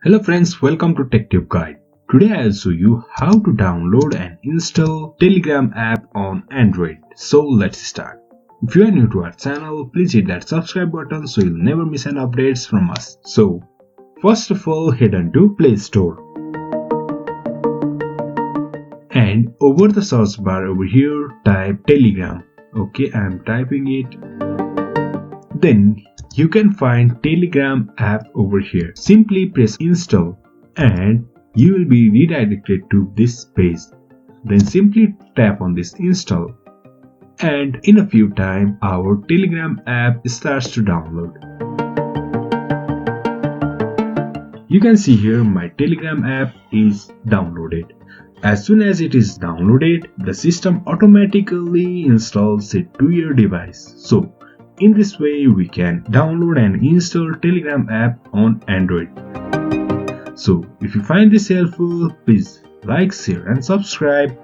Hello friends, welcome to TrendTechGuide. Today I'll show you how to download and install Telegram app on Android. So let's start. If you are new to our channel, please hit that subscribe button so you'll never miss any updates from us. So first of all, head on to Play Store. And over the search bar over here, type Telegram. Okay, I'm typing it. Then you can find Telegram app over here. Simply press install and you will be redirected to this page. Then simply tap on this install and in a few time our Telegram app starts to download. You can see here my Telegram app is downloaded. As soon as it is downloaded, the system automatically installs it to your device. So in this way, we can download and install Telegram app on Android. So if you find this helpful, please like, share and subscribe.